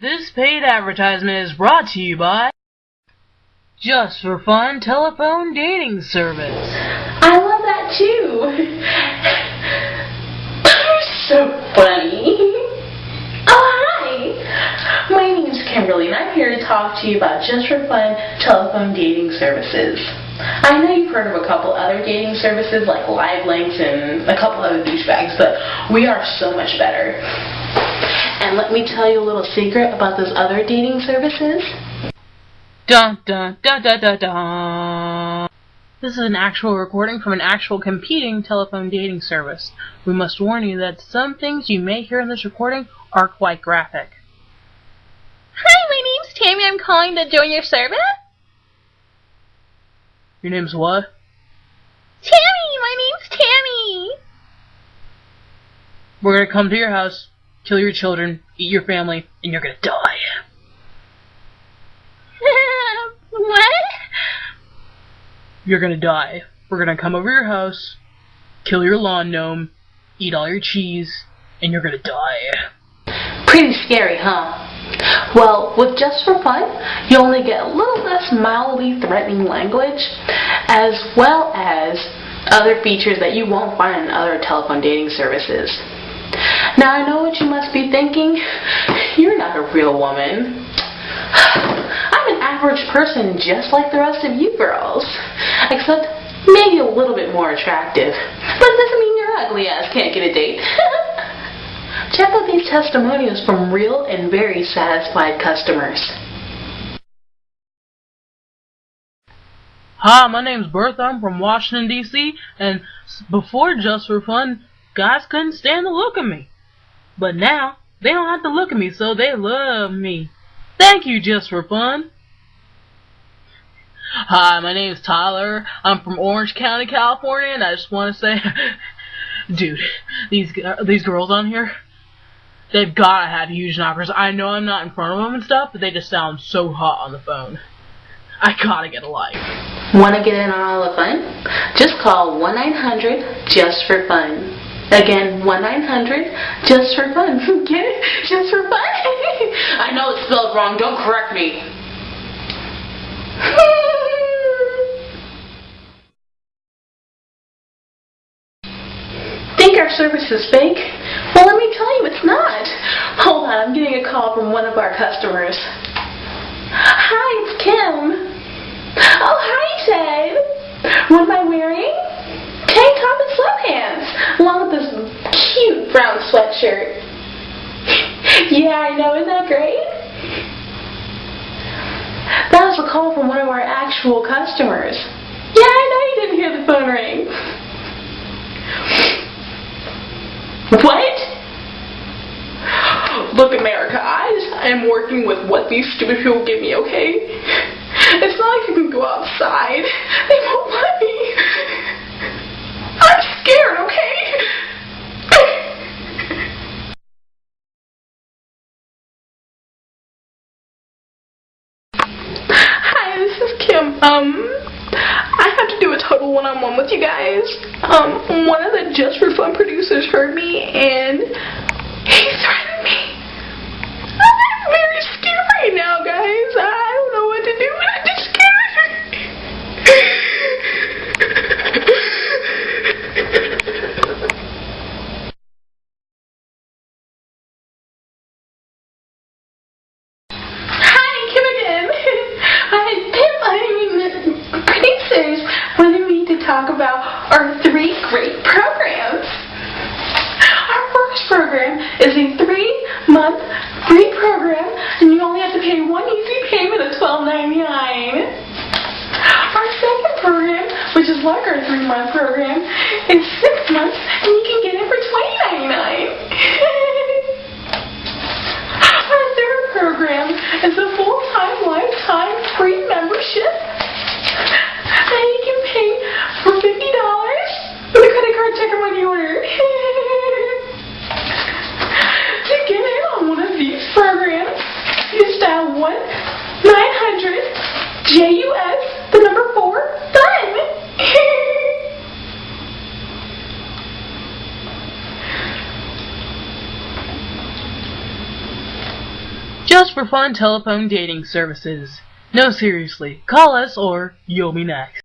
This paid advertisement is brought to you by Just for Fun Telephone Dating Service. I love that too. So funny. Oh, hi. My name's Kimberly and I'm here to talk to you about Just for Fun Telephone Dating Services. I know you've heard of a couple other dating services like Live Links and a couple other douchebags, but we are so much better. And let me tell you a little secret about those other dating services. Dun dun dun dun dun dun. This is an actual recording from an actual competing telephone dating service. We must warn you that some things you may hear in this recording are quite graphic. Hi, my name's Tammy. I'm calling to join your service. Your name's what? Tammy! My name's Tammy! We're gonna come to your house, kill your children, eat your family, and you're gonna die. What? You're gonna die. We're gonna come over your house, kill your lawn gnome, eat all your cheese, and you're gonna die. Pretty scary, huh? Well, with Just for Fun, you only get a little less mildly threatening language, as well as other features that you won't find in other telephone dating services. Now, I know what you must be thinking. You're not a real woman. I'm an average person just like the rest of you girls, except maybe a little bit more attractive. But it doesn't mean your ugly ass can't get a date. Check out these testimonials from real and very satisfied customers. Hi, my name's Bertha. I'm from Washington, D.C., and before Just for Fun, guys couldn't stand the look of me. But now, they don't have to look at me, so they love me. Thank you, Just for Fun. Hi, my name's Tyler. I'm from Orange County, California, and I just want to say, dude, these girls on here, they've gotta have huge knockers. I know I'm not in front of them and stuff, but they just sound so hot on the phone. I gotta get a life. Want to get in on all the fun? Just call 1-900-JUST-FOR-FUN. Again, 1-900-JUST-FOR-FUN. Get it? Just for fun? I know it's spelled wrong. Don't correct me. Think our service is fake? Well, let me tell you, it's not. Hold on, I'm getting a call from one of our customers. Hi, it's Kim. Oh, hi, Ted. What am I wearing? Tank top and sweatpants, along with this cute brown sweatshirt. Yeah, I know, isn't that great? That was a call from one of our actual customers. Yeah, I know you didn't hear the phone ring. What? Look, America, I am working with what these stupid people give me, okay? It's not like you can go outside. They won't let me. I'm scared, okay? Hi, this is Kim. I have to do a total one-on-one with you guys. One of the Just for Fun producers heard me and he threatened me. I'm very scared right now, guys. I don't know what to do, but I'm just scared. Hi, Kim again. Producers wanted me to talk about our 3 great programs. Our first program is a 3-month free program, and you only have to pay one easy payment of $12.99. Our second program, which is like our 3-month program, is 6 months, and you can get it for $20.99. Our third program is a full-time, lifetime free membership, and you can pay for $50 with a credit card, check, or money order. To get in on one of these programs, you dial 1-900-JUS-4-FUN. Just for fun telephone dating services. No, seriously, call us or you'll be next.